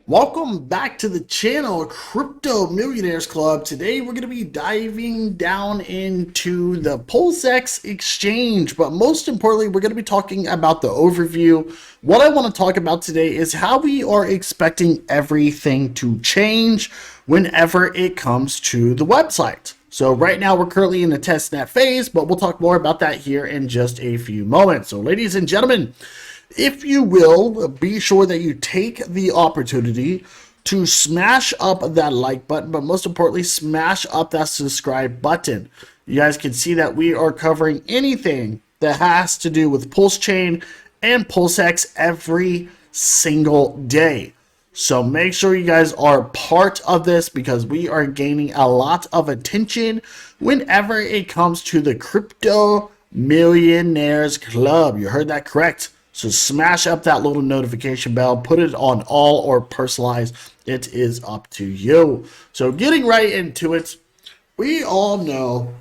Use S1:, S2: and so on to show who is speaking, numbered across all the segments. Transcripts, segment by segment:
S1: Welcome back to the channel, Crypto Millionaires Club. Today we're going to be diving down into the PulseX exchange, but most importantly, we're going to be talking about the overview. What I want to talk about today is how we are expecting everything to change whenever it comes to the website. So right now we're currently in the testnet phase, but we'll talk more about that here in just a few moments. So ladies and gentlemen, if you will, be sure that you take the opportunity to smash up that like button, but most importantly, smash up that subscribe button. You guys can see that we are covering anything that has to do with Pulse Chain and PulseX every single day. So make sure you guys are part of this because we are gaining a lot of attention whenever it comes to the Crypto Millionaires Club. You heard that correct. So smash up that little notification bell, put it on all or personalized. It is up to you. So getting right into it, we all know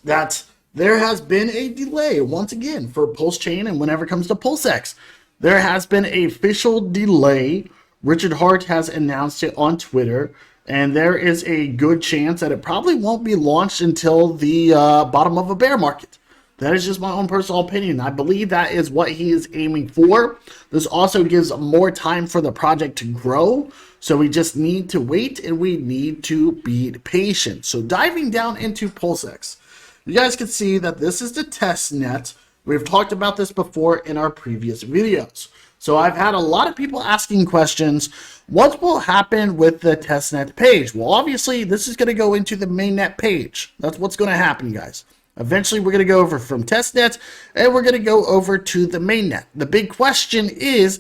S1: that there has been a delay once again for Pulse Chain, and whenever it comes to PulseX, there has been an official delay. Richard Hart has announced it on Twitter, and there is a good chance that it probably won't be launched until the bottom of a bear market. That is just my own personal opinion. I believe that is what he is aiming for. This also gives more time for the project to grow. So we just need to wait and we need to be patient. So diving down into PulseX, you guys can see that this is the test net. We've talked about this before in our previous videos. So I've had a lot of people asking questions. What will happen with the testnet page? Well, obviously, this is going to go into the mainnet page. That's what's going to happen, guys. Eventually, we're going to go over from testnet, and we're going to go over to the mainnet. The big question is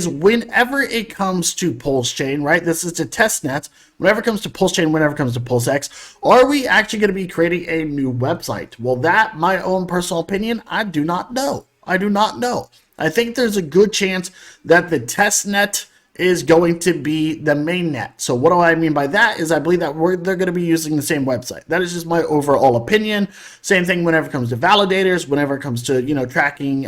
S1: whenever it comes to Pulse Chain, right? This is the testnet. Whenever it comes to Pulse Chain, whenever it comes to PulseX, are we actually going to be creating a new website? Well, that, my own personal opinion, I do not know. I do not know. I think there's a good chance that the testnet is going to be the mainnet. So what do I mean by that is I believe that they're going to be using the same website. That is just my overall opinion. Same thing whenever it comes to validators, whenever it comes to, tracking,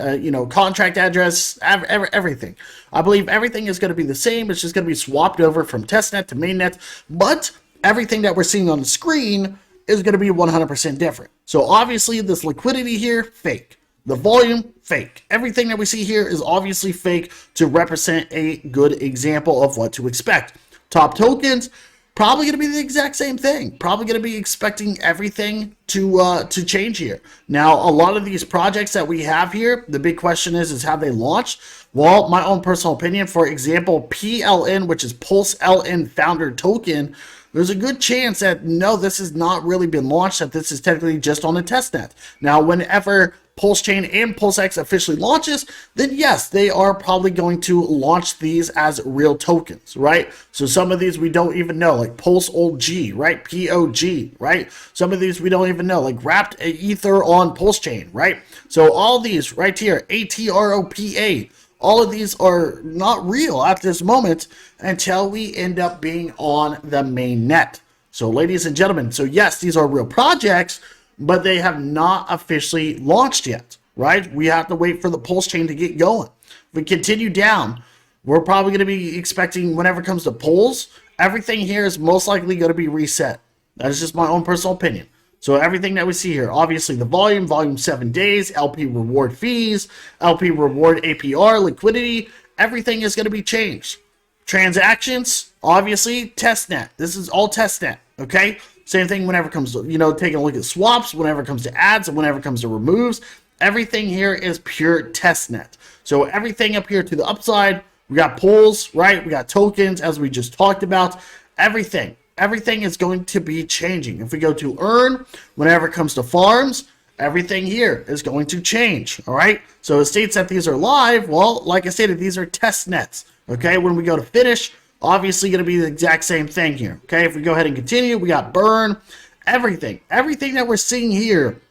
S1: contract address, everything. I believe everything is going to be the same. It's just going to be swapped over from testnet to mainnet, but everything that we're seeing on the screen is going to be 100% different. So obviously this liquidity here, fake. The volume, fake. Everything that we see here is obviously fake to represent a good example of what to expect. Top tokens, probably going to be the exact same thing. Probably going to be expecting everything to change here. Now, a lot of these projects that we have here, the big question is have they launched? Well, my own personal opinion, for example, PLN, which is Pulse LN Founder Token, there's a good chance that no, this has not really been launched, that this is technically just on the testnet. Now, whenever Pulse Chain and PulseX officially launches, then yes, they are probably going to launch these as real tokens, right? So some of these we don't even know, like Pulse Old G, right? POG, right? Some of these we don't even know, like Wrapped Ether on Pulse Chain, right? So all these right here, ATROPA, all of these are not real at this moment until we end up being on the main net. So ladies and gentlemen, so yes, these are real projects, but they have not officially launched yet, right? We have to wait for the Pulse Chain to get going. If we continue down, we're probably going to be expecting whenever it comes to Pulse, everything here is most likely going to be reset. That is just my own personal opinion. So everything that we see here, obviously the volume 7 days, LP reward fees, LP reward APR, liquidity, everything is going to be changed. Transactions, obviously, testnet. This is all testnet, okay? Same thing whenever it comes to, taking a look at swaps, whenever it comes to ads, and whenever it comes to removes. Everything here is pure testnet. So everything up here to the upside, we got pools, right? We got tokens, as we just talked about. Everything is going to be changing. If we go to earn, whenever it comes to farms, everything here is going to change, all right? So it states that these are live. Well, like I stated, these are test nets, okay? When we go to finish, obviously going to be the exact same thing here, okay? If we go ahead and continue, we got burn, everything that we're seeing here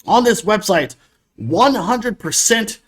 S1: on this website, 100%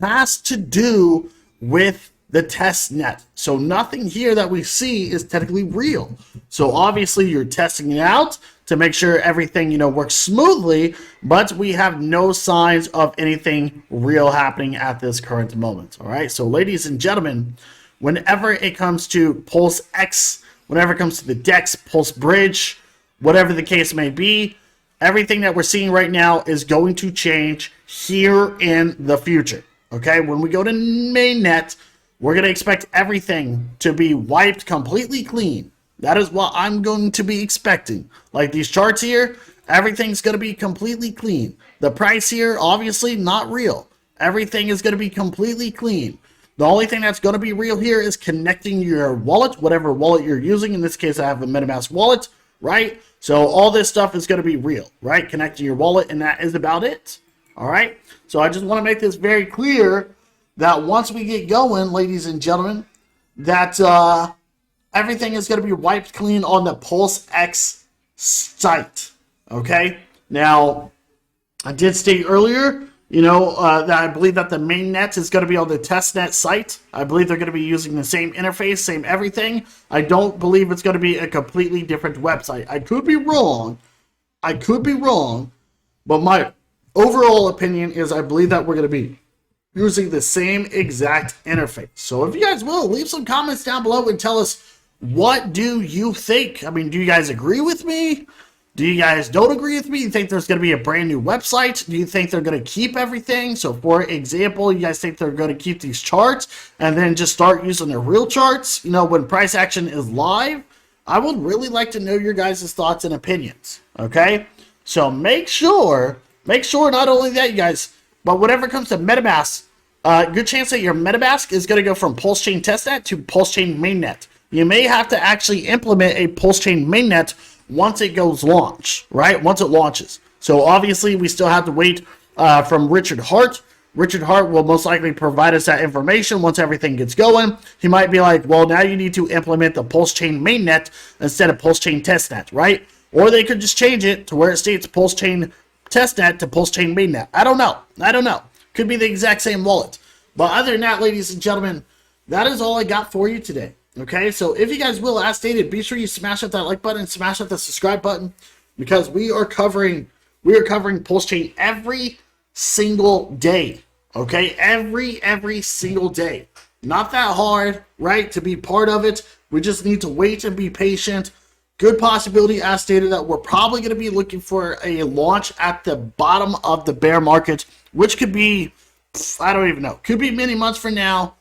S1: has to do with the test net. So nothing here that we see is technically real. So obviously you're testing it out to make sure everything, works smoothly, but we have no signs of anything real happening at this current moment. All right. So ladies and gentlemen, whenever it comes to PulseX, whenever it comes to the DEX, Pulse Bridge, whatever the case may be, everything that we're seeing right now is going to change here in the future. Okay, when we go to MainNet, we're going to expect everything to be wiped completely clean. That is what I'm going to be expecting. Like these charts here, everything's going to be completely clean. The price here, obviously not real. Everything is going to be completely clean. The only thing that's going to be real here is connecting your wallet, whatever wallet you're using. In this case, I have a MetaMask wallet, right? So all this stuff is going to be real, right? Connecting your wallet, and that is about it. All right? So I just want to make this very clear that once we get going, ladies and gentlemen, that everything is going to be wiped clean on the PulseX site. Okay? Now, I did state earlier, that I believe that the MainNet is going to be on the TestNet site. I believe they're going to be using the same interface, same everything. I don't believe it's going to be a completely different website. I could be wrong. But my overall opinion is I believe that we're going to be using the same exact interface. So if you guys will, leave some comments down below and tell us, what do you think? I mean, do you guys agree with me? Do you guys don't agree with me? You think there's going to be a brand new website? Do you think they're going to keep everything? So for example, you guys think they're going to keep these charts and then just start using their real charts, when price action is live? I would really like to know your guys' thoughts and opinions, okay? So make sure not only that, you guys, but whenever it comes to MetaMask, good chance that your MetaMask is going to go from PulseChain TestNet to PulseChain MainNet. You may have to actually implement a PulseChain MainNet once it goes launch, right? Once it launches. So obviously we still have to wait from Richard Hart. Richard Hart will most likely provide us that information once everything gets going. He might be like, well, now you need to implement the PulseChain MainNet instead of PulseChain TestNet, right? Or they could just change it to where it states PulseChain TestNet to PulseChain MainNet. I don't know. Could be the exact same wallet. But other than that, ladies and gentlemen, that is all I got for you today. Okay, so if you guys will, as stated, be sure you smash up that like button, smash up the subscribe button, because we are covering PulseChain every single day. Okay, every single day. Not that hard, right, to be part of it. We just need to wait and be patient. Good possibility, as stated, that we're probably going to be looking for a launch at the bottom of the bear market, which could be, I don't even know. Could be many months from now.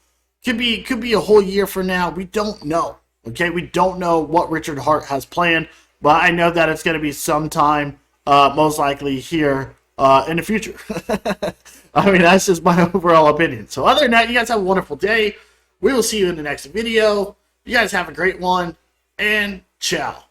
S1: Could be a whole year from now. We don't know. Okay, we don't know what Richard Hart has planned, but I know that it's going to be sometime, most likely here in the future. I mean, that's just my overall opinion. So other than that, you guys have a wonderful day. We will see you in the next video. You guys have a great one, and ciao.